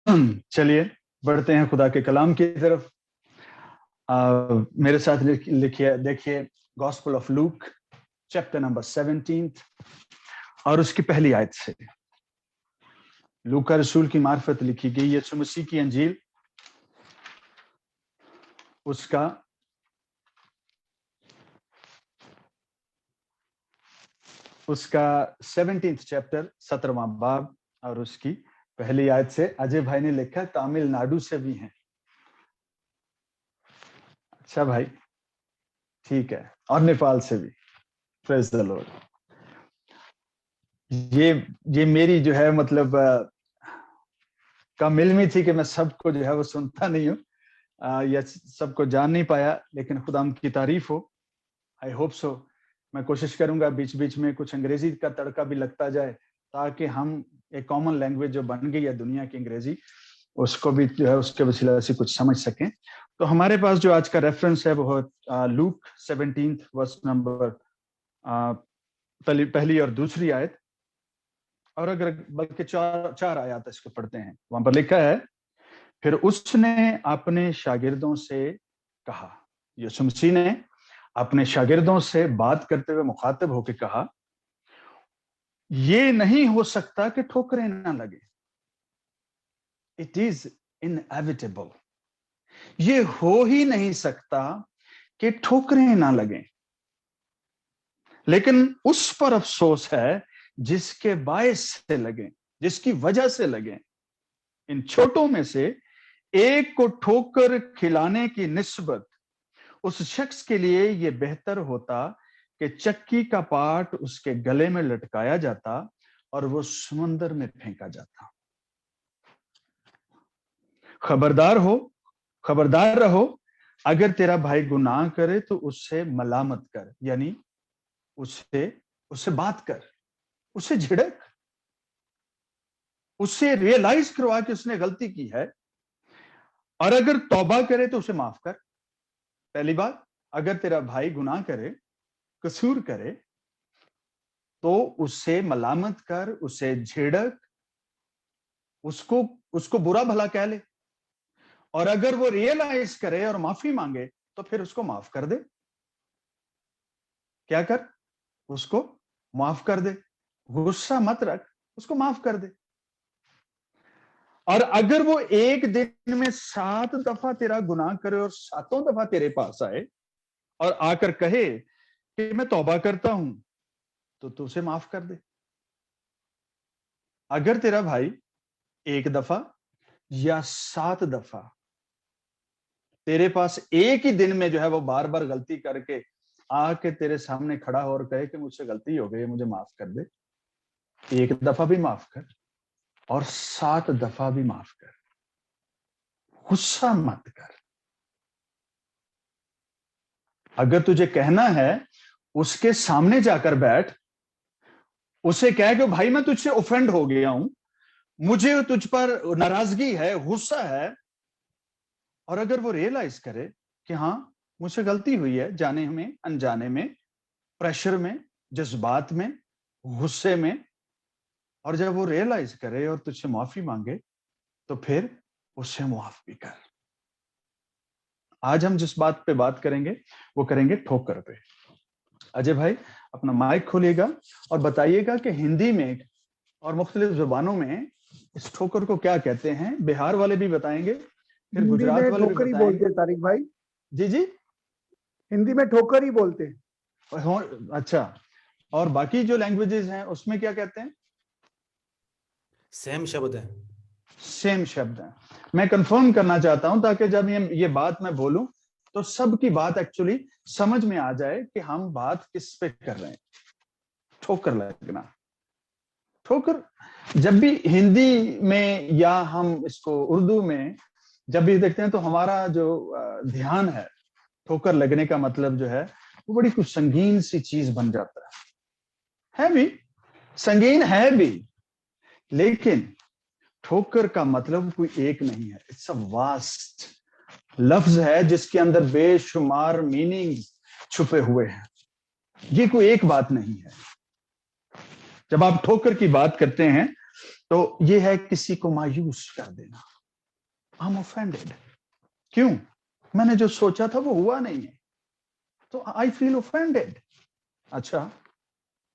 چلیے بڑھتے ہیں خدا کے کلام کی طرف. میرے ساتھ لکھیے دیکھیے gospel of Luke chapter number 17 اور اس کی پہلی آیت سے. لوکا رسول کی معرفت لکھی گئی یسوع مسیح کی انجیل اس کا 17 چیپٹر 17واں باب اور اس کی پہلی آیت سے. اجے بھائی نے لکھا تامل ناڈو سے بھی ہیں. اچھا بھائی ٹھیک ہے, اور نیپال سے بھی. پریز دی لارڈ. یہ میری جو ہے مطلب کم علمی تھی کہ میں سب کو جو ہے وہ سنتا نہیں ہوں یا سب کو جان نہیں پایا, لیکن خدا کی تعریف ہو. I hope so. میں کوشش کروں گا بیچ بیچ میں کچھ انگریزی کا تڑکا بھی لگتا جائے تاکہ ہم ایک کامن لینگویج جو بن گئی ہے دنیا کی انگریزی, اس کو بھی جو ہے اس کے وسیلہ سے کچھ سمجھ سکیں. تو ہمارے پاس جو آج کا ریفرنس ہے وہ لوک 17 ورس نمبر پہلی اور دوسری آیت, اور اگر بلکہ چار آیات اس کو پڑھتے ہیں. وہاں پر لکھا ہے پھر اس نے اپنے شاگردوں سے کہا. یسوع مسیح نے اپنے شاگردوں سے بات کرتے ہوئے مخاطب ہو کے کہا یہ نہیں ہو سکتا کہ ٹھوکریں نہ لگے. It is inevitable. یہ ہو ہی نہیں سکتا کہ ٹھوکریں نہ لگیں, لیکن اس پر افسوس ہے جس کے باعث سے لگیں, جس کی وجہ سے لگیں. ان چھوٹوں میں سے ایک کو ٹھوکر کھلانے کی نسبت اس شخص کے لیے یہ بہتر ہوتا کہ چکی کا پاٹ اس کے گلے میں لٹکایا جاتا اور وہ سمندر میں پھینکا جاتا. خبردار رہو, اگر تیرا بھائی گناہ کرے تو اس سے ملامت کر, یعنی اس سے بات کر, اس سے جھڑک, اس سے ریئلائز کروا کہ اس نے غلطی کی ہے, اور اگر توبہ کرے تو اسے معاف کر. پہلی بات, اگر تیرا بھائی گناہ کرے, قصور کرے, تو اس سے ملامت کر, اسے جھڑک, اس کو برا بھلا کہہ لے, اور اگر وہ ریئلائز کرے اور معافی مانگے تو پھر اس کو معاف کر دے. کیا کر؟ اس کو معاف کر دے. غصہ مت رکھ, اس کو معاف کر دے. اور اگر وہ ایک دن میں 7 دفعہ تیرا گناہ کرے اور 7 دفعہ تیرے پاس آئے اور آ کر کہے کہ میں توبہ کرتا ہوں, تو اسے معاف کر دے. اگر تیرا بھائی 1 دفعہ یا 7 دفعہ تیرے پاس ایک ہی دن میں جو ہے وہ بار بار غلطی کر کے آ کے تیرے سامنے کھڑا ہو اور کہے کہ مجھ سے غلطی ہو گئی, مجھے معاف کر دے, 1 دفعہ بھی معاف کر اور 7 دفعہ بھی معاف کر. غصہ مت کر. اگر تجھے کہنا ہے اس کے سامنے جا کر بیٹھ, اسے کہہ کہ بھائی میں تجھ سے اوفینڈ ہو گیا ہوں, مجھے تجھ پر ناراضگی ہے, غصہ ہے, اور اگر وہ ریئلائز کرے کہ ہاں مجھ سے غلطی ہوئی ہے, جانے میں, انجانے میں, پریشر میں, جذبات میں, غصے میں, اور جب وہ ریئلائز کرے اور تجھ سے معافی مانگے تو پھر اس سے معاف بھی کر. آج ہم جس بات پہ بات کریں گے وہ کریں گے ٹھوکر پہ. اجے بھائی اپنا مائک کھولیے گا اور بتائیے گا کہ ہندی میں اور مختلف زبانوں میں اس ٹھوکر کو کیا کہتے ہیں. بہار والے بھی بتائیں گے, پھر گجرات والے بھی بتائیں گے. طارق بھائی جی ہندی میں ٹھوکر ہی بولتے ہیں. اچھا, اور باقی جو لینگویجز ہیں اس میں کیا کہتے ہیں؟ سیم شبد ہے. سیم شبد ہے. میں کنفرم کرنا چاہتا ہوں تاکہ جب یہ بات میں بولوں تو سب کی بات ایکچولی سمجھ میں آ جائے کہ ہم بات کس پہ کر رہے ہیں. ٹھوکر لگنا. ٹھوکر جب بھی ہندی میں یا ہم اس کو اردو میں جب بھی دیکھتے ہیں تو ہمارا جو دھیان ہے ٹھوکر لگنے کا مطلب جو ہے وہ بڑی کچھ سنگین سی چیز بن جاتا ہے بھی سنگین ہے بھی, لیکن ٹھوکر کا مطلب کوئی ایک نہیں ہے. اٹس اے واسٹ لفظ ہے جس کے اندر بے شمار میننگ چھپے ہوئے ہیں. یہ کوئی ایک بات نہیں ہے. جب آپ ٹھوکر کی بات کرتے ہیں تو یہ ہے کسی کو مایوس کر دینا, I'm offended. क्यों? मैंने जो सोचा था वो हुआ नहीं है, तो I feel offended. अच्छा,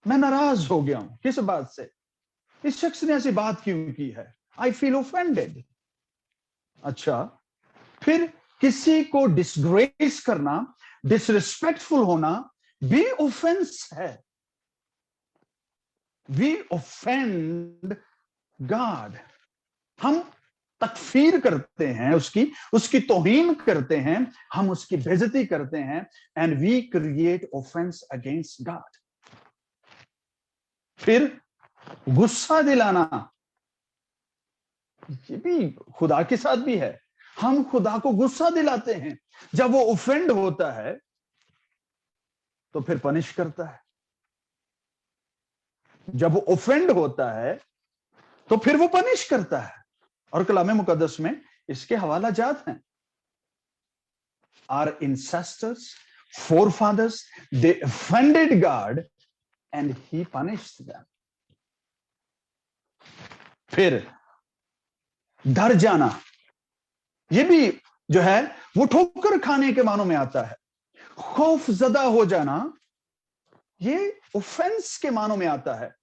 मैं नाराज हो गया हूं। किस बात से? इस शख्स ने ऐसी बात क्यों की है? I feel offended. अच्छा, फिर किसी को डिसग्रेस करना, डिसरिस्पेक्टफुल होना भी ऑफेंस है। We offend God. हम तकफीर करते हैं, उसकी तौहीन करते हैं, हम उसकी बेइज्जती करते हैं, and we create offense against God. फिर गुस्सा दिलाना, ये भी खुदा के साथ भी है। हम खुदा को गुस्सा दिलाते हैं, जब वो ऑफेंड होता है तो फिर पनिश करता है। जब वो ऑफेंड होता है तो फिर वो पनिश करता है। और कलाम मुकद्दस में इसके हवाला जात हैं। Our ancestors, forefathers, they offended God and he punished them. फिर डर जाना, ये भी जो है वो ठोकर खाने के मानों में आता है। खौफ ज़दा हो जाना, ये ऑफेंस के मानों में आता है।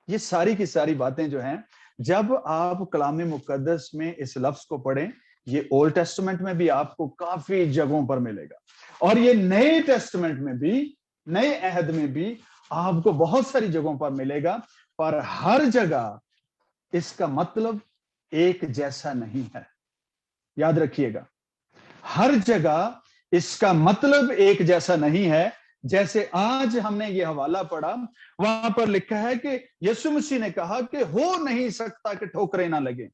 ये सारी की सारी बातें जो हैं, जब आप कलाम मुकद्दस में इस लफ्ज को पढ़ें, ये ओल्ड टेस्टमेंट में भी आपको काफी जगहों पर मिलेगा, और ये नए टेस्टमेंट में भी, नए अहद में भी आपको बहुत सारी जगहों पर मिलेगा, पर हर जगह इसका मतलब एक जैसा नहीं है। याद रखिएगा, हर जगह इसका मतलब एक जैसा नहीं है। जैसे आज हमने ये हवाला पढ़ा, वहां पर लिखा है कि यीशु मसीह ने कहा कि हो नहीं सकता कि ठोकरें ना लगे,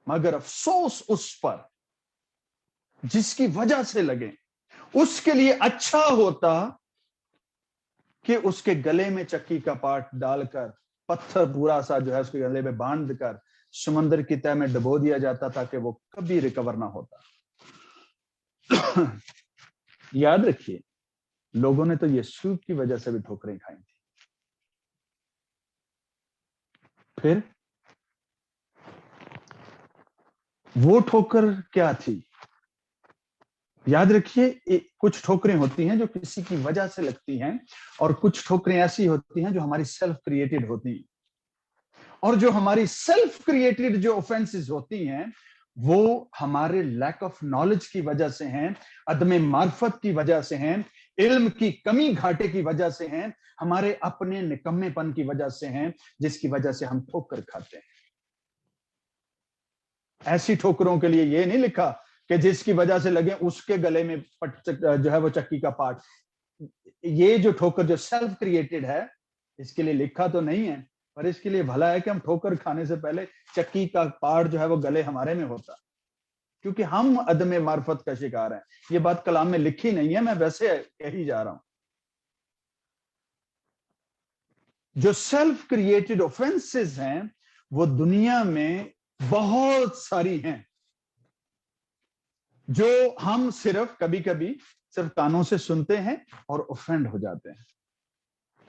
मगर अफसोस उस पर जिसकी वजह से लगे। उसके लिए अच्छा होता कि उसके गले में चक्की का पाट डालकर, पत्थर पूरा सा जो है उसके गले में बांध कर समंदर की तह में डुबो दिया जाता, ताकि वो कभी रिकवर ना होता। याद रखिए, लोगों ने तो यीशु की वजह से भी ठोकरें खाई थी। फिर वो ठोकर क्या थी? याद रखिए, कुछ ठोकरें होती हैं जो किसी की वजह से लगती हैं, और कुछ ठोकरें ऐसी होती हैं जो हमारी सेल्फ क्रिएटेड होती हैं। और जो हमारी सेल्फ क्रिएटेड जो ऑफेंसेस होती हैं, वो हमारे लैक ऑफ नॉलेज की वजह से हैं, अदम मार्फत की वजह से हैं, इल्म की कमी घाटे की वजह से हैं, हमारे अपने निकम्मेपन की वजह से हैं, जिसकी वजह से हम ठोकर खाते हैं। ऐसी ठोकरों के लिए ये नहीं लिखा कि जिसकी वजह से लगे उसके गले में जो है वो चक्की का पार्ट। ये जो ठोकर जो सेल्फ क्रिएटेड है, इसके लिए लिखा तो नहीं है, पर इसके लिए भला है कि हम ठोकर खाने से पहले चक्की का पार्ट जो है वो गले हमारे में होता, क्योंकि हम अदम मार्फत का शिकार हैं। ये बात कलाम में लिखी नहीं है, मैं वैसे कही जा रहा हूं। जो सेल्फ क्रिएटेड ऑफेंसेस हैं वो दुनिया में बहुत सारी हैं, जो हम सिर्फ कभी कभी सिर्फ कानों से सुनते हैं और ऑफेंड हो जाते हैं।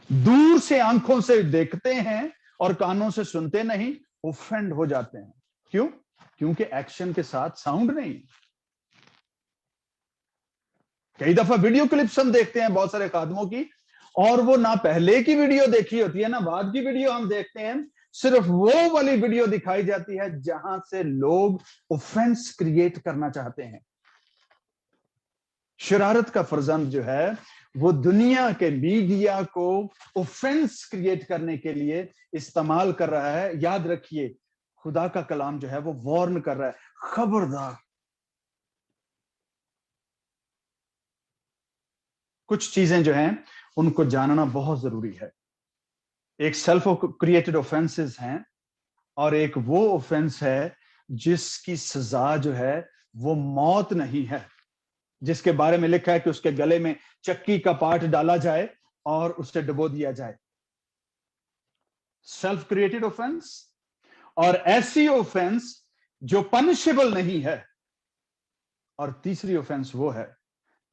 दूर से आंखों से देखते हैं और कानों से सुनते नहीं, ऑफेंड हो जाते हैं। क्यों? क्योंकि एक्शन के साथ साउंड नहीं। कई दफा वीडियो क्लिप्स हम देखते हैं बहुत सारे खादमों की, और वो ना पहले की वीडियो देखी होती है ना बाद की वीडियो हम देखते हैं, सिर्फ वो वाली वीडियो दिखाई जाती है जहां से लोग ऑफेंस क्रिएट करना चाहते हैं। शरारत का फर्जंद जो है वो दुनिया के मीडिया को ऑफेंस क्रिएट करने के लिए इस्तेमाल कर रहा है। याद रखिए, खुदा का कलाम जो है वो वार्न कर रहा है, खबरदार। कुछ चीजें जो हैं उनको जानना बहुत जरूरी है। एक सेल्फ क्रिएटेड ऑफेंसेस हैं, और एक वो ऑफेंस है जिसकी सजा जो है वो मौत नहीं है, जिसके बारे में लिखा है कि उसके गले में चक्की का पार्ट डाला जाए और उसे डुबो दिया जाए। सेल्फ क्रिएटेड ऑफेंस, और ऐसी ऑफेंस जो पनिशेबल नहीं है, और तीसरी ऑफेंस वो है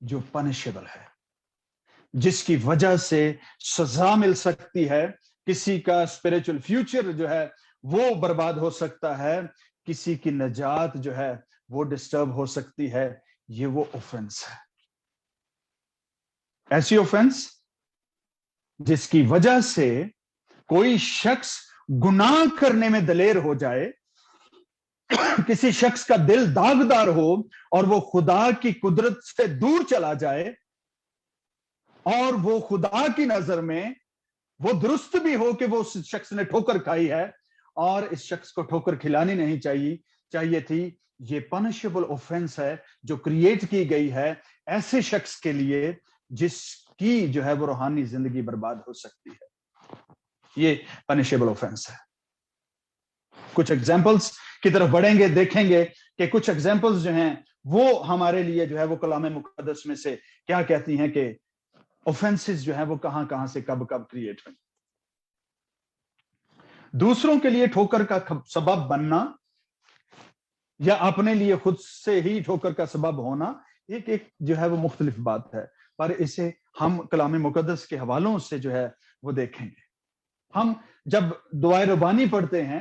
जो पनिशेबल है, जिसकी वजह से सजा मिल सकती है, किसी का स्पिरिचुअल फ्यूचर जो है वो बर्बाद हो सकता है, کسی کی نجات جو ہے وہ ڈسٹرب ہو سکتی ہے، یہ وہ اوفنس ہے. ایسی اوفنس جس کی وجہ سے کوئی شخص گناہ کرنے میں دلیر ہو جائے، کسی شخص کا دل داغدار ہو اور وہ خدا کی قدرت سے دور چلا جائے، اور وہ خدا کی نظر میں وہ درست بھی ہو کہ وہ اس شخص نے ٹھوکر کھائی ہے اور اس شخص کو ٹھوکر کھلانی نہیں چاہیے تھی. یہ پنشیبل اوفنس ہے جو کریٹ کی گئی ہے ایسے شخص کے لیے جس کی جو ہے وہ روحانی زندگی برباد ہو سکتی ہے. یہ پنشیبل اوفنس ہے. کچھ ایگزامپلس کی طرف بڑھیں گے، دیکھیں گے کہ کچھ ایگزامپلس جو ہیں وہ ہمارے لیے جو ہے وہ کلام مقدس میں سے کیا کہتی ہیں کہ اوفنسز جو ہیں وہ کہاں کہاں سے کب کریٹ ہوئی. دوسروں کے لیے ٹھوکر کا سبب بننا یا اپنے لیے خود سے ہی ٹھوکر کا سبب ہونا ایک جو ہے وہ مختلف بات ہے، پر اسے ہم کلام مقدس کے حوالوں سے جو ہے وہ دیکھیں گے. ہم جب دعائے ربانی پڑھتے ہیں،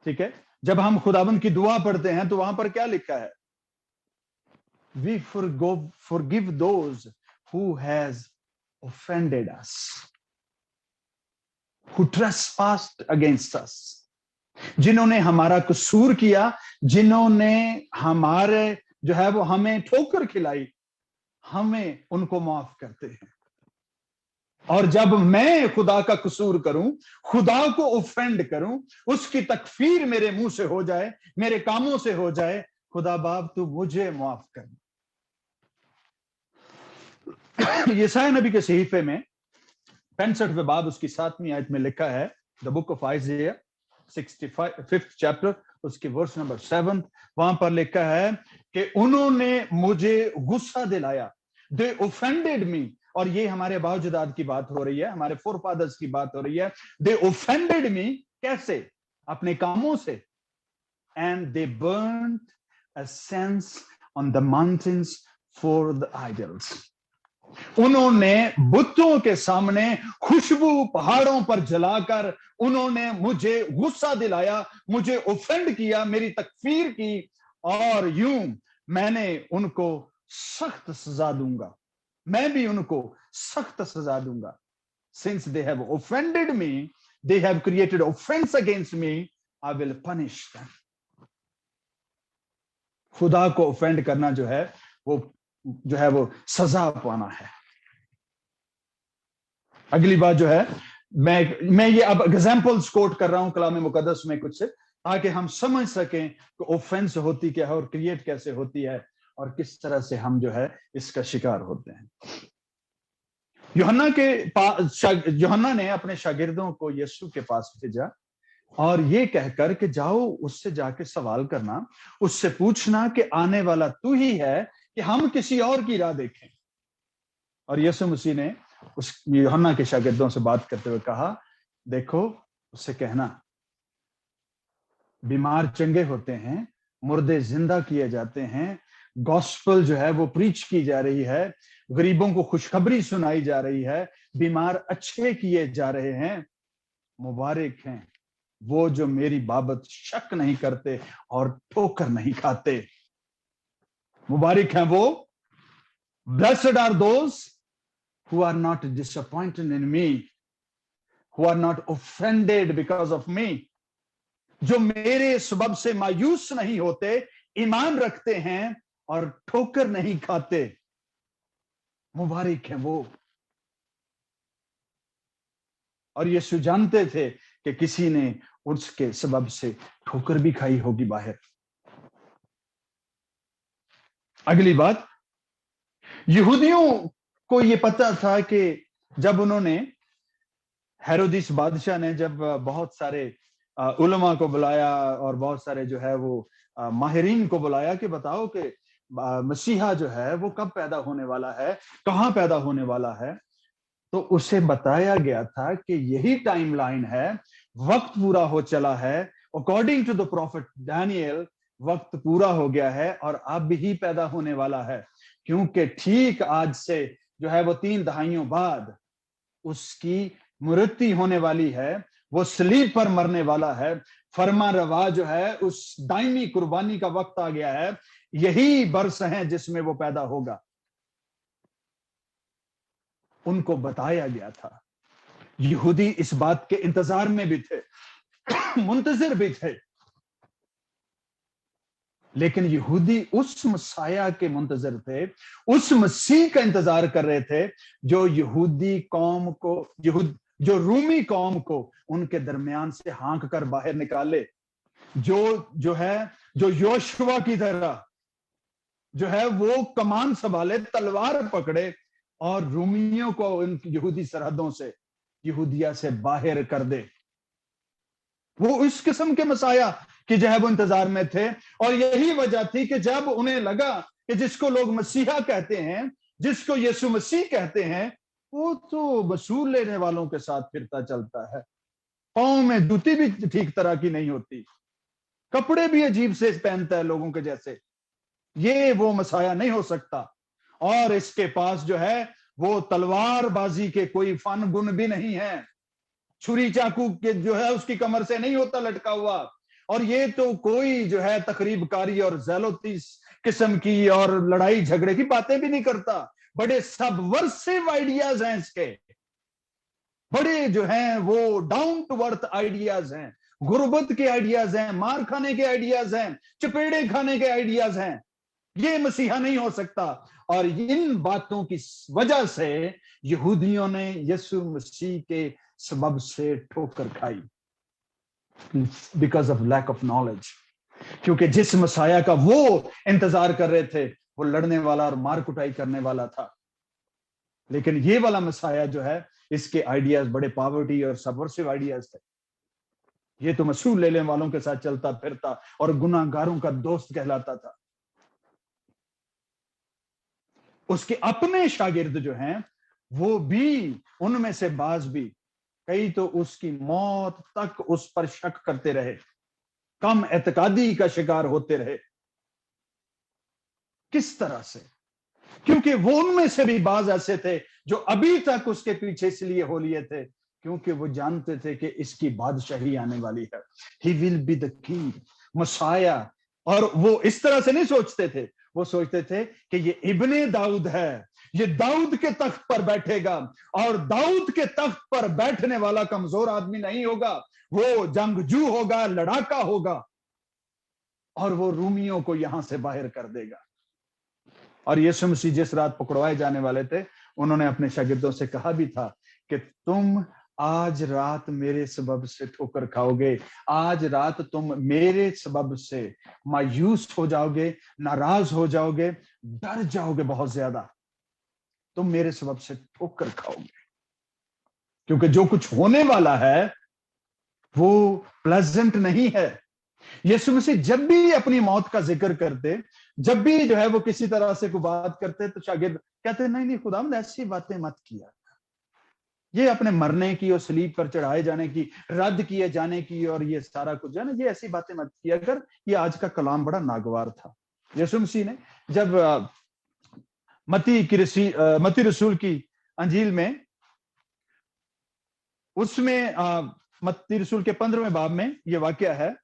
ٹھیک ہے، جب ہم خداوند کی دعا پڑھتے ہیں تو وہاں پر کیا لکھا ہے؟ We forgive those who has offended us, who trespassed against us. جنہوں نے ہمارا قصور کیا، جنہوں نے ہمارے جو ہے وہ ہمیں ٹھوکر کھلائی، ہمیں ان کو معاف کرتے ہیں. اور جب میں خدا کا قصور کروں، خدا کو اوفینڈ کروں، اس کی تکفیر میرے منہ سے ہو جائے، میرے کاموں سے ہو جائے، خدا باپ تو مجھے معاف کر. یسایا نبی کے صحیفے میں 65 باب اس کی 7ویں آیت میں لکھا ہے، دا بک آف آئزیہ 65th چیپٹر اس کی ورس نمبر 7، وہاں پر لکھا ہے کہ انہوں نے مجھے غصہ دلایا. دے اوفینڈیڈ می. اور یہ ہمارے اباء و اجداد کی بات ہو رہی ہے، ہمارے فور فادرز کی بات ہو رہی ہے. They offended me. کیسے؟ اپنے کاموں سے. And they burned incense on the mountains for the idols. انہوں نے بتوں کے سامنے خوشبو پہاڑوں پر جلا کر انہوں نے مجھے غصہ دلایا، مجھے اوفینڈ کیا، میری تکفیر کی، اور یوں میں نے ان کو سخت سزا دوں گا. میں بھی ان کو سخت سزا دوں گا. Since they have offended me, they have created offense against me, I will punish them. خدا کو اوفینڈ کرنا جو ہے وہ سزا پانا ہے. اگلی بات جو ہے، میں یہ اب ایگزامپلز کوٹ کر رہا ہوں کلام مقدس میں کچھ سے، تاکہ ہم سمجھ سکیں کہ اوفینس ہوتی کیا ہے اور کریٹ کیسے ہوتی ہے اور کس طرح سے ہم جو ہے اس کا شکار ہوتے ہیں. یوحنا نے اپنے شاگردوں کو یسوع کے پاس بھیجا اور یہ کہہ کر کہ جاؤ اس سے جا کے سوال کرنا، اس سے پوچھنا کہ آنے والا تو ہی ہے کہ ہم کسی اور کی راہ دیکھیں. اور یسوع مسیح نے اس یوحنا کے شاگردوں سے بات کرتے ہوئے کہا، دیکھو اس سے کہنا بیمار چنگے ہوتے ہیں، مردے زندہ کیے جاتے ہیں، گوسپل جو ہے وہ پریچ کی جا رہی ہے، غریبوں کو خوشخبری سنائی جا رہی ہے، بیمار اچھے کیے جا رہے ہیں. مبارک ہیں وہ جو میری بابت شک نہیں کرتے اور ٹھوکر نہیں کھاتے. مبارک ہیں وہ، blessed are those who are not disappointed in me, who are not offended because of me. جو میرے سبب سے مایوس نہیں ہوتے، ایمان رکھتے ہیں اور ٹھوکر نہیں کھاتے. مبارک ہیں وہ. اور یسوع جانتے تھے کہ کسی نے اس کے سبب سے ٹھوکر بھی کھائی ہوگی باہر. اگلی بات، یہودیوں کو یہ پتا تھا کہ جب انہوں نے ہیرودیس بادشاہ نے جب بہت سارے علماء کو بلایا اور بہت سارے جو ہے وہ ماہرین کو بلایا کہ بتاؤ کہ مسیحا جو ہے وہ کب پیدا ہونے والا ہے، کہاں پیدا ہونے والا ہے، تو اسے بتایا گیا تھا کہ یہی ٹائم لائن ہے، وقت پورا ہو چلا ہے. According to the prophet Daniel وقت پورا ہو گیا ہے اور اب ہی پیدا ہونے والا ہے، کیونکہ ٹھیک آج سے جو ہے وہ 3 دہائیوں بعد اس کی مرتی ہونے والی ہے. وہ सलीब पर मरने वाला है, फरमा रवा जो है उस दायमी कुर्बानी का वक्त आ गया है, यही बरस है जिसमें वो पैदा होगा। उनको बताया गया था, यहूदी इस बात के इंतजार में भी थे, मुंतजिर भी थे, लेकिन यहूदी उस मसाया के मुंतजिर थे, उस मसीह का इंतजार कर रहे थे जो यहूदी कौम को, जो रूमी कौम को उनके दरमियान से हाँक कर बाहर निकाले, जो योशुआ की तरह जो है वो कमान संभाले, तलवार पकड़े और रूमियों को उन यहूदी सरहदों से, यहूदिया से बाहर कर दे। वो इस किस्म के मसाया कि जो है वो इंतजार में थे। और यही वजह थी कि जब उन्हें लगा कि जिसको लोग मसीहा कहते हैं, जिसको यीशु मसीह कहते हैं, वो तो वसूल लेने वालों के साथ फिरता चलता है, पांव में जूती भी ठीक तरह की नहीं होती, कपड़े भी अजीब से पहनता है लोगों के जैसे, ये वो मसाया नहीं हो सकता। और इसके पास जो है वो तलवारबाजी के कोई फन गुण भी नहीं है, छुरी चाकू के जो है उसकी कमर से नहीं होता लटका हुआ, और ये तो कोई जो है तकरीबकारी और ज़ैलोती किस्म की और लड़ाई झगड़े की बातें भी नहीं करता। बड़े सबवर्सिव आइडियाज हैं इसके, बड़े जो हैं वो डाउन टू अर्थ आइडियाज हैं, गुर्बत के आइडियाज हैं, मार खाने के आइडियाज हैं, चपेड़े खाने के आइडियाज हैं। ये मसीहा नहीं हो सकता। और इन बातों की वजह से यहूदियों ने यीशु मसीह के सबब से ठोकर खाई, because of lack of knowledge. क्योंकि जिस मसाया का वो इंतजार कर रहे थे वो लड़ने वाला और मार कुटाई करने वाला था, लेकिन ये वाला मसाया जो है इसके आइडियाज बड़े पॉवर्टी और सबवर्सिव आइडियाज थे। ये तो वसूल लेने वालों के साथ चलता फिरता और गुनाहगारों का दोस्त कहलाता था। उसके अपने शागिर्द जो हैं वो भी, उनमें से बाज भी, कई तो उसकी मौत तक उस पर शक करते रहे, कम एतकादी का शिकार होते रहे। किस तरह से? क्योंकि वो उनमें से भी बाज ऐसे थे जो अभी तक उसके पीछे इसलिए हो लिए थे क्योंकि वो जानते थे कि इसकी बादशाही आने वाली है, he will be the king, Messiah. और वो इस तरह से नहीं सोचते थे, वो सोचते थे कि ये इब्ने दाऊद है, ये दाऊद के तख्त पर बैठेगा, और दाऊद के तख्त पर बैठने वाला कमजोर आदमी नहीं होगा, वो जंगजू होगा, लड़ाका होगा, और वो रूमियों को यहां से बाहर कर देगा। और यीशु मसीह जिस रात पकड़वाए जाने वाले थे, उन्होंने अपने शागिर्दों से कहा भी था कि तुम आज रात मेरे सबब से ठोकर खाओगे, आज रात तुम मेरे सबब से मायूस हो जाओगे, नाराज हो जाओगे, डर जाओगे बहुत ज्यादा, तुम मेरे सबब से ठोकर खाओगे। क्योंकि जो कुछ होने वाला है वो प्लेजेंट नहीं है। यीशु मसीह जब भी अपनी मौत का जिक्र करते, जब भी जो है वो किसी तरह से कोई बात करते, तो शागिर्द कहते नहीं खुदावंद ऐसी बातें मत किया, ये अपने मरने की और सलीब पर चढ़ाए जाने की, रद्द किए जाने की और ये सारा कुछ है ना, ये ऐसी बातें मत किया कर। ये आज का कलाम बड़ा नागवार था। यीशु मसीह ने जब मत्ती रसूल की अंजील में, उसमें मत्ती रसूल के 15वें बाब में ये वाकया है,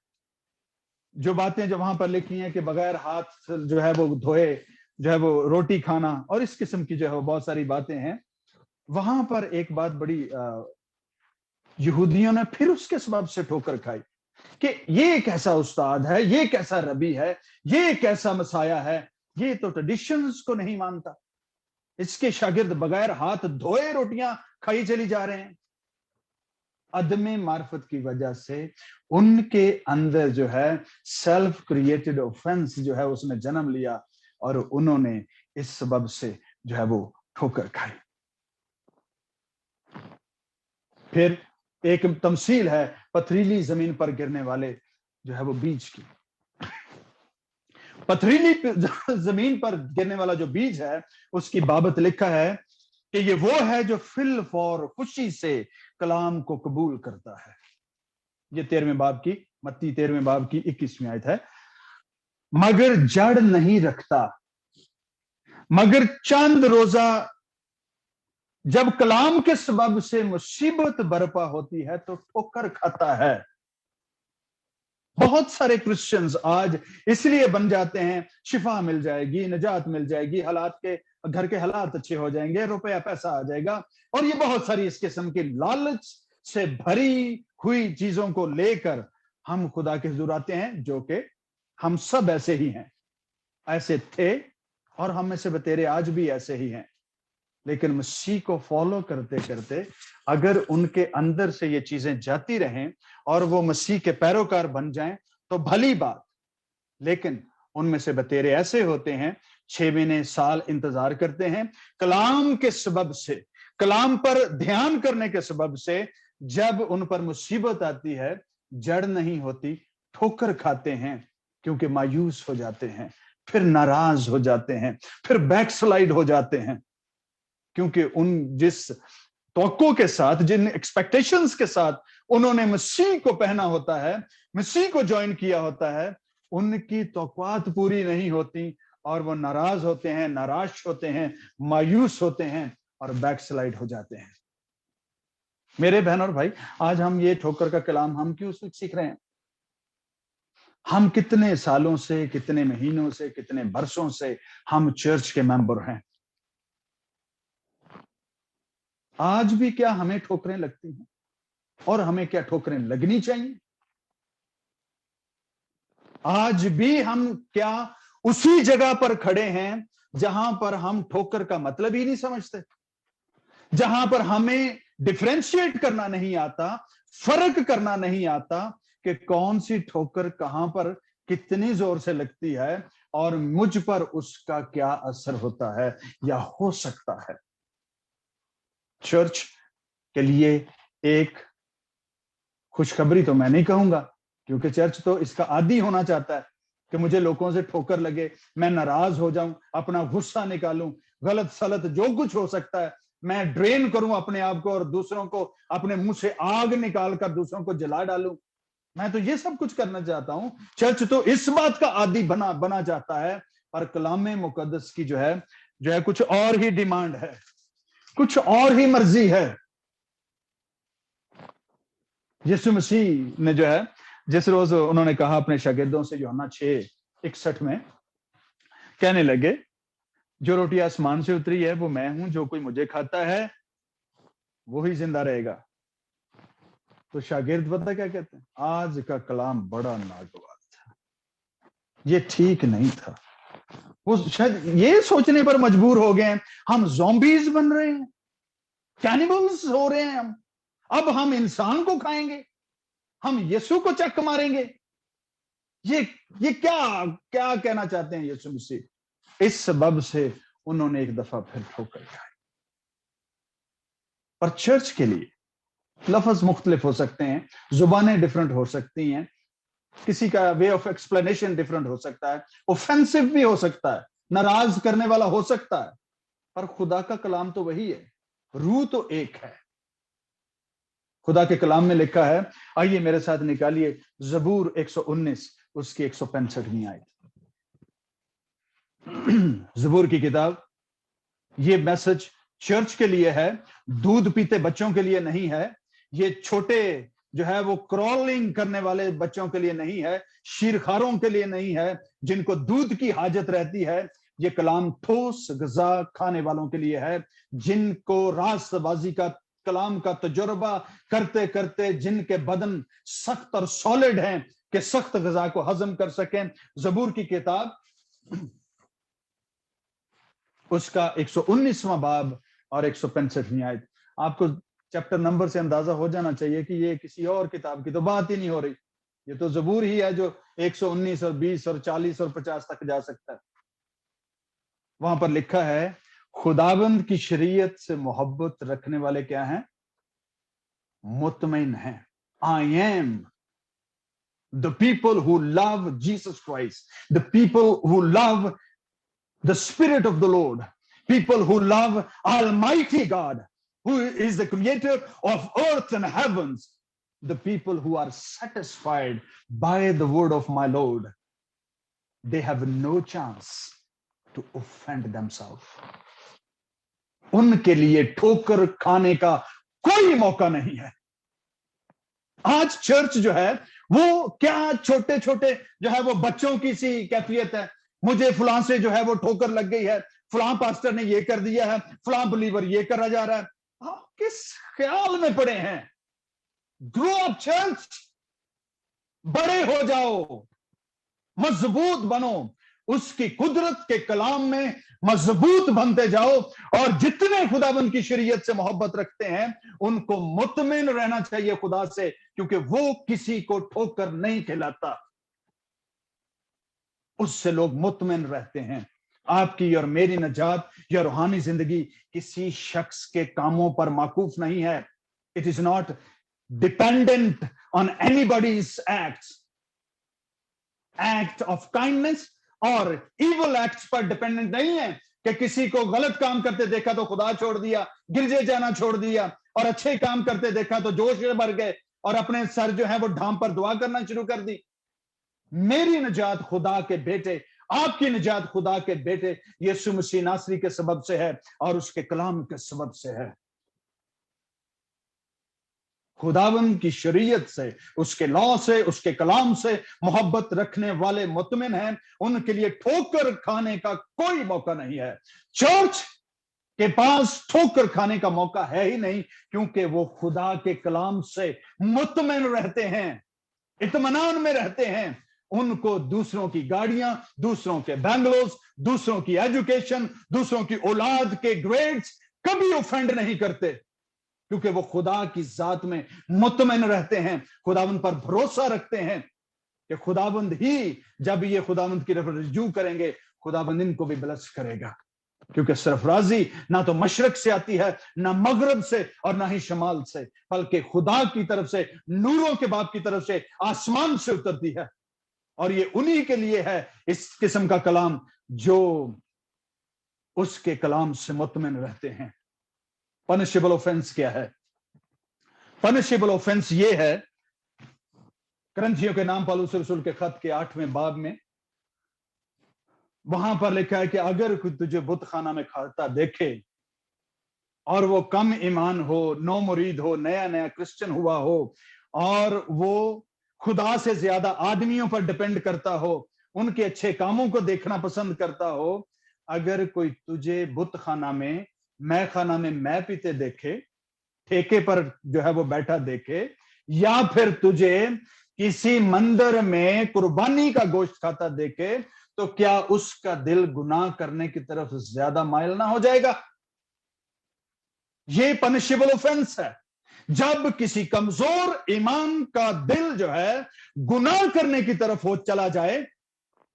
जो बातें जो वहां पर लिखी हैं कि बगैर हाथ जो है वो धोए जो है वो रोटी खाना और इस किस्म की जो है बहुत सारी बातें हैं। वहां पर एक बात बड़ी यहूदियों ने फिर उसके सबब से ठोकर खाई कि ये कैसा उस्ताद है, ये कैसा रबी है, ये कैसा मसाया है, ये तो ट्रेडिशंस को नहीं मानता, इसके शागिर्द बगैर हाथ धोए रोटियां खाई चली जा रहे हैं। अदमे मार्फत की वजह से उनके अंदर जो है सेल्फ क्रिएटेड ऑफेंस जो है उसने जन्म लिया और उन्होंने इस सबब से जो है वो ठोकर खाई। फिर एक तमसील है पथरीली जमीन पर गिरने वाले जो है वो बीज की। पथरीली जमीन पर गिरने वाला जो बीज है उसकी बाबत लिखा है कि ये वो है जो फिल फॉर खुशी से कलाम को कबूल करता है। ये 13वें बाब की, मत्ती 13वें बाब की 21वीं आयत है। मगर जड़ नहीं रखता, मगर चंद रोजा जब कलाम के सबब से मुसीबत बरपा होती है तो ठोकर खाता है। बहुत सारे क्रिश्चियंस आज इसलिए बन जाते हैं, शिफा मिल जाएगी, निजात मिल जाएगी, हालात के घर के हालात अच्छे हो जाएंगे, रुपया पैसा आ जाएगा, और ये बहुत सारी इस किस्म की लालच से भरी हुई चीजों को लेकर हम खुदा के हुजूर आते हैं, जो कि हम सब ऐसे ही हैं, ऐसे थे और हम में से बतेरे आज भी ऐसे ही हैं। लेकिन मसीह को फॉलो करते करते अगर उनके अंदर से ये चीजें जाती रहें और वो मसीह के पैरोकार बन जाएं तो भली बात। लेकिन उनमें से बतेरे ऐसे होते हैं 6 महीने साल इंतजार करते हैं, कलाम के सबब से, कलाम पर ध्यान करने के सबब से जब उन पर मुसीबत आती है, जड़ नहीं होती, ठोकर खाते हैं, क्योंकि मायूस हो जाते हैं, फिर नाराज हो जाते हैं, फिर बैकस्लाइड हो जाते हैं, क्योंकि उन जिस तवक्को के साथ, जिन एक्सपेक्टेशंस के साथ उन्होंने मसीह को पहना होता है, मसीह को ज्वाइन किया होता है, उनकी तवक्कुआत पूरी नहीं होती और वो नाराज होते हैं, नाराज होते हैं, मायूस होते हैं और बैकस्लाइड हो जाते हैं। मेरे बहन और भाई, आज हम ये ठोकर का कलाम हम क्यों सीख रहे हैं? हम कितने सालों से, कितने महीनों से, कितने बरसों से हम चर्च के मेंबर हैं। आज भी क्या हमें ठोकरें लगती हैं? और हमें क्या ठोकरें लगनी चाहिए? आज भी हम क्या उसी जगह पर खड़े हैं जहां पर हम ठोकर का मतलब ही नहीं समझते, जहां पर हमें डिफरेंशिएट करना नहीं आता, फर्क करना नहीं आता कि कौन सी ठोकर कहां पर कितनी जोर से लगती है और मुझ पर उसका क्या असर होता है या हो सकता है। चर्च के लिए एक खुशखबरी तो मैं नहीं कहूंगा, क्योंकि चर्च तो इसका आदी होना चाहता है कि मुझे लोगों से ठोकर लगे, मैं नाराज हो जाऊं, अपना गुस्सा निकालूं, गलत सलत जो कुछ हो सकता है मैं ड्रेन करूं अपने आप को और दूसरों को अपने मुंह से आग निकालकर दूसरों को जला डालूं। मैं तो ये सब कुछ करना चाहता हूं। चर्च तो इस बात का आदी बना जाता है, पर कलाम मुकद्दस की जो है कुछ और ही डिमांड है, कुछ और ही मर्जी है। यीशु मसीह ने जो है, जिस रोज उन्होंने कहा अपने शागिर्दों से, यूहन्ना 6:61 में कहने लगे, जो रोटी आसमान से उतरी है वो मैं हूं, जो कोई मुझे खाता है वो ही जिंदा रहेगा। तो शागिर्द पता क्या कहते हैं? आज का कलाम बड़ा नागवार था, ये ठीक नहीं था। वो शायद ये सोचने पर मजबूर हो गए हम ज़ॉम्बीज बन रहे हैं, कैनिबल्स हो रहे हैं, अब हम इंसान को खाएंगे, हम यीशु को चक मारेंगे। ये क्या क्या कहना चाहते हैं यीशु मसीह? इस सबब से उन्होंने एक दफा फिर ठोकर खाई। पर चर्च के लिए लफ्ज मुख्तलिफ हो सकते हैं, जुबानें डिफरेंट हो सकती हैं, किसी का वे ऑफ एक्सप्लेनेशन डिफरेंट हो सकता है, ऑफेंसिव भी हो सकता है, नाराज करने वाला हो सकता है, पर खुदा का कलाम तो वही है, रूह तो एक है। खुदा के कलाम में लिखा है, आइए मेरे साथ निकालिए ज़बूर 119 उसकी 165वीं आयत। ज़बूर की किताब, ये मैसेज चर्च के लिए है, दूध पीते बच्चों के लिए नहीं है, ये छोटे जो है वो क्रॉलिंग करने वाले बच्चों के लिए नहीं है, शीरखारों के लिए नहीं है, जिनको दूध की हाजत रहती है। ये कलाम ठोस गज़ा खाने वालों के लिए है, जिनको रास्तबाजी का कलाम का तजुर्बा करते करते जिनके बदन सख्त और सॉलिड हैं कि सख्त गज़ा को हजम कर सकें। ज़बूर की किताब उसका 119वां बाब और 165वीं आयत। आपको चैप्टर नंबर से अंदाजा हो जाना चाहिए कि ये किसी और किताब की तो बात ही नहीं हो रही, ये तो ज़बूर ही है जो 119 और 20 और 40 और 50 तक जा सकता है। वहां पर लिखा है, खुदाबंद की शरीयत से मोहब्बत रखने वाले क्या हैं? मुतमईन हैं। I am the people who love Jesus Christ, the people who love the Spirit of the Lord, people who love Almighty God, who is the creator of earth and heavens, the people who are satisfied by the word of my Lord, they have no chance to offend themselves. ان کے لیے ٹھوکر کھانے کا کوئی موقع نہیں ہے. آج چرچ جو ہے وہ کیا چھوٹے چھوٹے جو ہے وہ بچوں کی سی کیفیت ہے. مجھے فلاں سے جو ہے وہ ٹھوکر لگ گئی ہے, فلاں پاسٹر نے یہ کر دیا ہے, فلاں بلیور یہ کرا جا رہا ہے. آپ کس خیال میں پڑے ہیں؟ گرو اپ چرچ, بڑے ہو جاؤ, مضبوط بنو, اس کی قدرت کے کلام میں مضبوط بنتے جاؤ, اور جتنے خداوند کی شریعت سے محبت رکھتے ہیں ان کو مطمئن رہنا چاہیے خدا سے, کیونکہ وہ کسی کو ٹھوکر نہیں کھلاتا. اس سے لوگ مطمئن رہتے ہیں. آپ کی اور میری نجات یا روحانی زندگی کسی شخص کے کاموں پر موقوف نہیں ہے. It is not dependent on anybody's acts. Act of kindness اور evil acts پر ڈپینڈنٹ نہیں ہے کہ کسی کو غلط کام کرتے دیکھا تو خدا چھوڑ دیا, گرجے جانا چھوڑ دیا, اور اچھے کام کرتے دیکھا تو جوش میں بھر گئے اور اپنے سر جو ہے وہ ڈھانپ پر دعا کرنا شروع کر دی. میری نجات خدا کے بیٹے, آپ کی نجات خدا کے بیٹے یسوع مسیح ناصری کے سبب سے ہے اور اس کے کلام کے سبب سے ہے. خداوند کی شریعت سے, اس کے لا سے, اس کے کلام سے محبت رکھنے والے مطمئن ہیں. ان کے لیے ٹھوکر کھانے کا کوئی موقع نہیں ہے. چرچ کے پاس ٹھوکر کھانے کا موقع ہے ہی نہیں, کیونکہ وہ خدا کے کلام سے مطمئن رہتے ہیں, اطمینان میں رہتے ہیں. ان کو دوسروں کی گاڑیاں, دوسروں کے بنگلوز, دوسروں کی ایجوکیشن, دوسروں کی اولاد کے گریڈز کبھی اوفینڈ نہیں کرتے, کیونکہ وہ خدا کی ذات میں مطمئن رہتے ہیں, خداوند پر بھروسہ رکھتے ہیں کہ خداوند ہی جب یہ خداوند کی طرف رجوع کریں گے, خداوند ان کو بھی بلس کرے گا. کیونکہ سرفرازی نہ تو مشرق سے آتی ہے, نہ مغرب سے, اور نہ ہی شمال سے, بلکہ خدا کی طرف سے, نوروں کے باپ کی طرف سے, آسمان سے اترتی ہے. اور یہ انہی کے لیے ہے اس قسم کا کلام جو اس کے کلام سے مطمئن رہتے ہیں. پنشیبل اوفینس کیا ہے؟ پنشیبل اوفینس یہ ہے, کرنتھیوں کے نام پالوس رسول کے خط کے 8ویں باب میں وہاں پر لکھا ہے کہ اگر کوئی تجھے بت خانہ میں کھاتا دیکھے اور وہ کم ایمان ہو, نو مرید ہو, نیا نیا کرسچن ہوا ہو, اور وہ خدا سے زیادہ آدمیوں پر ڈپینڈ کرتا ہو, ان کے اچھے کاموں کو دیکھنا پسند کرتا ہو, اگر کوئی تجھے بت خانہ میں, میں خانہ میں میں پیتے دیکھے, ٹھیکے پر جو ہے وہ بیٹھا دیکھے, یا پھر تجھے کسی مندر میں قربانی کا گوشت کھاتا دیکھے, تو کیا اس کا دل گناہ کرنے کی طرف زیادہ مائل نہ ہو جائے گا؟ یہ پنشیبل اوفینس ہے. جب کسی کمزور ایمان کا دل جو ہے گناہ کرنے کی طرف ہو چلا جائے,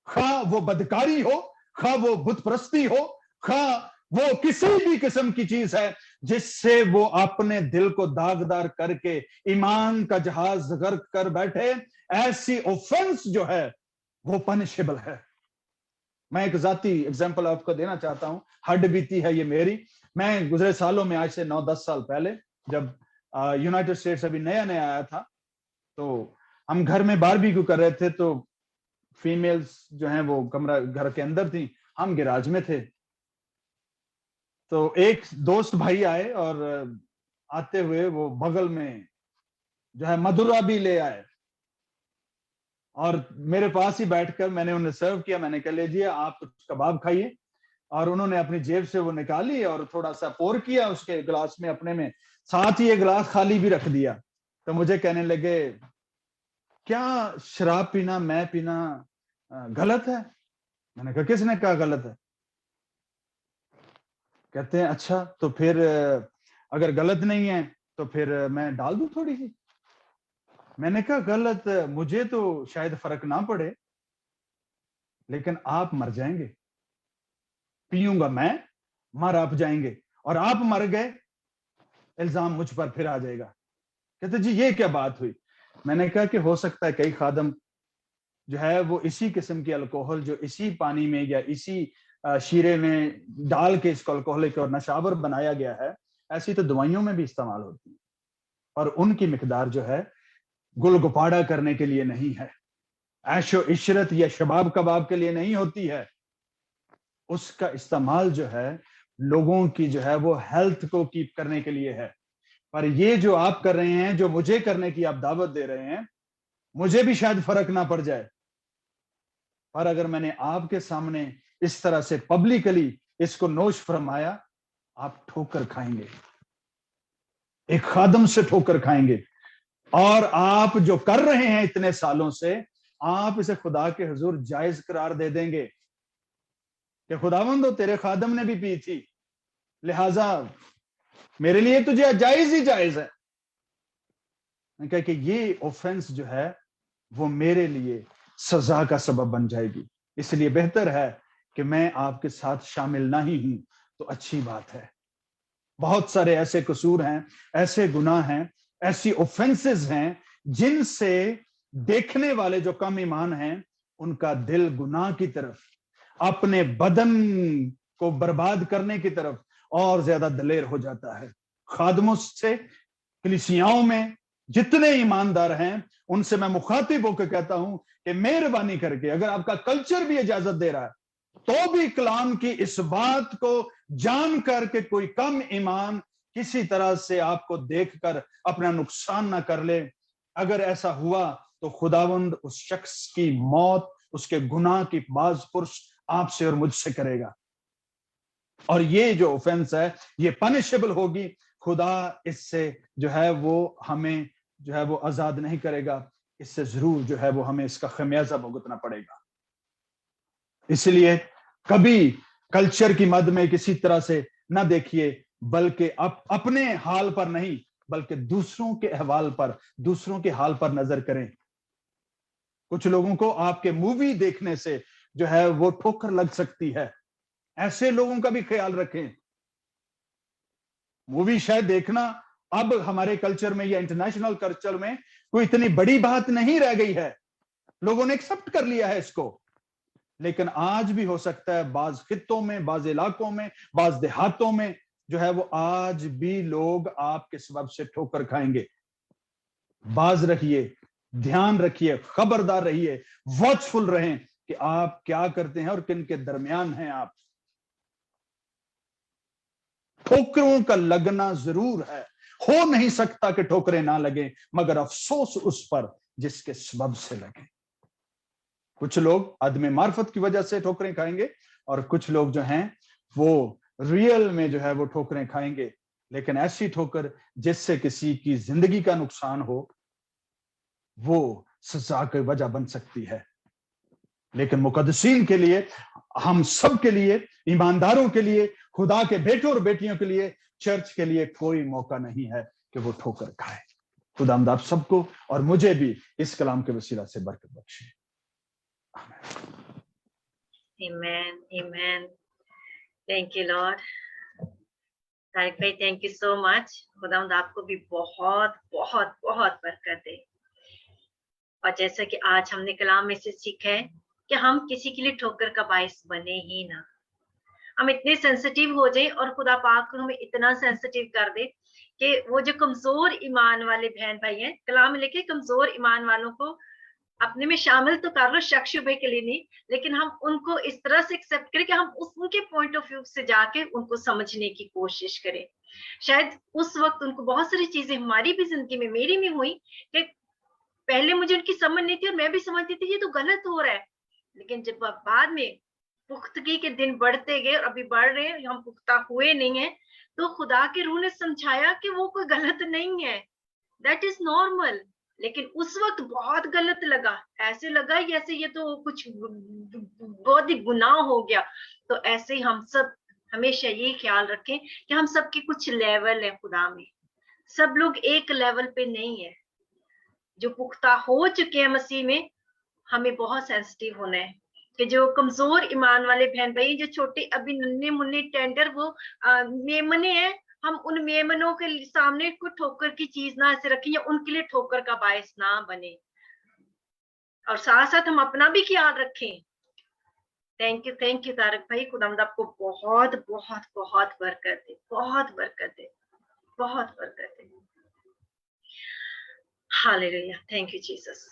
خواہ وہ بدکاری ہو, خواہ وہ بت پرستی ہو, خواہ وہ کسی بھی قسم کی چیز ہے جس سے وہ اپنے دل کو داغدار کر کے ایمان کا جہاز غرق کر بیٹھے, ایسی اوفینس جو ہے وہ پنشیبل ہے. میں ایک ذاتی ایگزامپل آپ کو دینا چاہتا ہوں, ہڈ بیتی ہے یہ میری. میں گزرے سالوں میں, آج سے 9-10 سال پہلے, جب یونائٹڈ اسٹیٹس ابھی نیا نیا آیا تھا, تو ہم گھر میں باربیکیو کر رہے تھے, تو فیمیلز جو ہیں وہ کمرہ گھر کے اندر تھیں, ہم گراج میں تھے. تو ایک دوست بھائی آئے اور آتے ہوئے وہ بغل میں جو ہے مدھورا بھی لے آئے, اور میرے پاس ہی بیٹھ کر میں نے انہیں سرو کیا. میں نے کہا لیجیے آپ کباب کھائیے, اور انہوں نے اپنی جیب سے وہ نکالی اور تھوڑا سا پور کیا اس کے گلاس میں اپنے میں, ساتھ ہی یہ گلاس خالی بھی رکھ دیا. تو مجھے کہنے لگے کیا شراب پینا, میں پینا غلط ہے؟ میں نے کہا کس نے کہا غلط ہے؟ کہتے ہیں اچھا تو پھر اگر غلط نہیں ہے تو پھر میں ڈال دوں تھوڑی سی. میں نے کہا غلط, مجھے تو شاید فرق نہ پڑے, لیکن آپ مر جائیں گے. پیوں گا میں, مر آپ جائیں گے, اور آپ مر گئے, الزام مجھ پر پھر آ جائے گا. کہتے جی یہ کیا بات ہوئی؟ میں نے کہا کہ ہو سکتا ہے کئی خادم جو ہے وہ اسی قسم کی الکوہل جو اسی پانی میں یا اسی شیرے میں ڈال کے اس کو الکوہلک اور نشاور بنایا گیا ہے, ایسی تو دوائیوں میں بھی استعمال ہوتی ہیں, اور ان کی مقدار جو ہے گل گپاڑا کرنے کے لیے نہیں ہے, عیش و عشرت یا شباب کباب کے لیے نہیں ہوتی ہے. اس کا استعمال جو ہے लोगों की जो है वो हेल्थ को कीप करने के लिए है। पर ये जो आप कर रहे हैं, जो मुझे करने की आप दावत दे रहे हैं, मुझे भी शायद फर्क ना पड़ जाए, पर अगर मैंने आपके सामने इस तरह से पब्लिकली इसको नोश फरमाया, आप ठोकर खाएंगे, एक खादम से ठोकर खाएंगे। और आप जो कर रहे हैं इतने सालों से, आप इसे खुदा के हुजूर जायज करार दे देंगे कि खुदावंदो तेरे खादम ने भी पी थी, लिहाजा मेरे लिए तुझे जायज ही जायज है। मैं कह कि ये ऑफेंस जो है वो मेरे लिए सजा का सबब बन जाएगी, इसलिए बेहतर है कि मैं आपके साथ शामिल ना ही हूं तो अच्छी बात है। बहुत सारे ऐसे कसूर हैं, ऐसे गुनाह हैं, ऐसी ऑफेंसेस हैं जिनसे देखने वाले जो कम ईमान हैं उनका दिल गुनाह की तरफ, अपने बदन को बर्बाद करने की तरफ और ज्यादा दलेर हो जाता है। खादमों से, कलीसियाओं में जितने ईमानदार हैं उनसे मैं मुखातिब होकर कहता हूं कि मेहरबानी करके, अगर आपका कल्चर भी इजाजत दे रहा है, तो भी कलाम की इस बात को जान करके कोई कम ईमान किसी तरह से आपको देखकर अपना नुकसान ना कर ले। अगर ऐसा हुआ तो खुदावंद उस शख्स की मौत, उसके गुनाह की बाज़पुर्स आपसे और मुझसे करेगा, और ये जो ऑफेंस है ये पनिशेबल होगी। खुदा इससे जो है वो हमें जो है वो आजाद नहीं करेगा, इससे जरूर जो है वो हमें इसका खमियाजा भुगतना पड़ेगा। इसलिए कभी कल्चर की मद में किसी तरह से ना देखिए, बल्कि अपने हाल पर नहीं, बल्कि दूसरों के अहवाल पर, दूसरों के हाल पर नजर करें। कुछ लोगों को आपके मूवी देखने से जो है वो ठोकर लग सकती है, ऐसे लोगों का भी ख्याल रखें। मूवी शायद देखना अब हमारे कल्चर में या इंटरनेशनल कल्चर में कोई इतनी बड़ी बात नहीं रह गई है, लोगों ने एक्सेप्ट कर लिया है इसको। लेकिन आज भी हो सकता है बाज खित्तों में, बाज इलाकों में, बाज देहातों में जो है वो आज भी लोग आपके सबब से ठोकर खाएंगे। बाज रखिए, ध्यान रखिए, खबरदार रहिए, वॉचफुल रहें कि आप क्या करते हैं और किन के दरमियान हैं आप। ठोकरों का लगना जरूर है, हो नहीं सकता कि ठोकरें ना लगे, मगर अफसोस उस पर जिसके सबब से लगे। कुछ लोग आदमी मार्फत की वजह से ठोकरें खाएंगे, और कुछ लोग जो हैं वो रियल में जो है वो ठोकरें खाएंगे, लेकिन ऐसी ठोकर जिससे किसी की जिंदगी का नुकसान हो, वो सजा की वजह बन सकती है। लेकिन मुकद्दसीन के लिए, हम सब के लिए, ईमानदारों के लिए, खुदा के बेटों और बेटियों के लिए, चर्च के लिए कोई मौका नहीं है कि वो ठोकर खाए। खुदावंद आप सबको और मुझे भी इस कलाम के वसीला से बरकत बख्शे। Amen. Amen. Thank you, Lord. Tariq भाई, थैंक यू सो मच। खुदावंद आपको भी बहुत बहुत बहुत बरकत दे। और जैसा कि आज हमने कलाम में से सीखा है कि हम किसी के लिए ठोकर का बायस बने ही ना, हम इतने सेंसिटिव हो जाए और खुदा पाक हमें इतना सेंसिटिव कर दे कि वो जो कमजोर ईमान वाले बहन भाई हैं, कलाम में लिखे कमजोर ईमान वालों को अपने में शामिल तो कर लो, शक शुबे के लिए नहीं, लेकिन हम उनको इस तरह से एक्सेप्ट करें कि हम उनके पॉइंट ऑफ व्यू से जाके उनको समझने की कोशिश करें। शायद उस वक्त उनको बहुत सारी चीजें हमारी भी जिंदगी में, मेरी में हुई कि पहले मुझे उनकी समझ नहीं थी और मैं भी समझती थी ये तो गलत हो रहा है, लेकिन जब बाद में पुख्तगी के दिन बढ़ते गए और अभी बढ़ रहे हैं, हम पुख्ता हुए नहीं है, तो खुदा के रूह ने समझाया कि वो कोई गलत नहीं है, दैट इज नॉर्मल। लेकिन उस वक्त बहुत गलत लगा, ऐसे लगा जैसे ये तो कुछ बहुत ही गुनाह हो गया। तो ऐसे ही हम सब हमेशा ये ख्याल रखें कि हम सबके कुछ लेवल है खुदा में, सब लोग एक लेवल पे नहीं है। जो पुख्ता हो चुके हैं मसीह में, हमें बहुत सेंसिटिव होना है कि जो कमजोर ईमान वाले बहन भाई, जो छोटे अभी नन्हे मुन्ने टेंडर वो मेमने हैं, हम उन मेमनों के सामने कोई ठोकर की चीज ना ऐसे रखें या उनके लिए ठोकर का बायस ना बने, और साथ साथ हम अपना भी ख्याल रखें। थैंक यू तारक भाई, खुदावंद आपको बहुत बहुत बहुत बरकत दे, बहुत बरकत दे, बहुत बरकत दे। Hallelujah, thank you Jesus.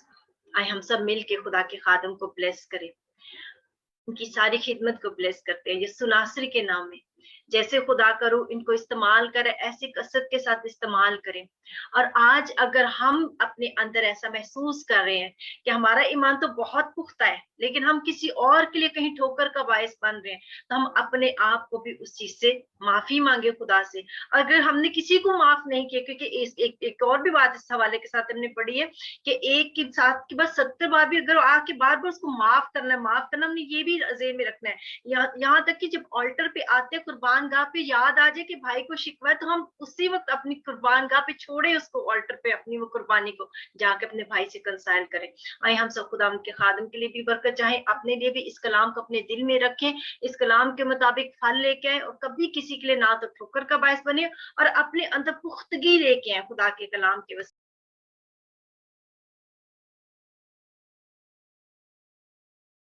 आए हम सब मिल के खुदा के खादम को ब्लेस करें, उनकी सारी खिदमत को ब्लेस करते हैं यीशु नासरी के नाम में, जैसे खुदा करूँ इनको इस्तेमाल करें, ऐसी कसरत के साथ इस्तेमाल करें। और आज अगर हम अपने अंदर ऐसा महसूस कर रहे हैं कि हमारा ईमान तो बहुत पुख्ता है, लेकिन हम किसी और के लिए कहीं ठोकर का बायस बन रहे हैं, तो हम अपने आप को भी उस चीज से माफी मांगे खुदा से। अगर हमने किसी को माफ नहीं किया, क्योंकि एक और भी बात इस हवाले के साथ हमने पढ़ी है कि एक के साथ के बाद 70 बार भी अगर आके बार बार उसको माफ करना, हमने ये भी ज़हन में रखना है। यहाँ तक कि जब ऑल्टर पे आते हैं, कुर्बान गाह पे याद आ जाए कि भाई को शिकवा है, तो हम उसी वक्त अपनी कुर्बान गाह पे छोड़े उसको, ऑल्टर पे अपनी वो कुर्बानी को जाके अपने भाई से कंसाइल करें। आए हम सब खुदा उनके खादम के लिए भी बरकत चाहें, अपने लिए भी इस कलाम को अपने दिल में रखें, इस कलाम के मुताबिक फल लेके आए, और कभी किसी के लिए ना तो ठोकर का बायस बने और अपने अंदर पुख्तगी लेके आए खुदा के कलाम के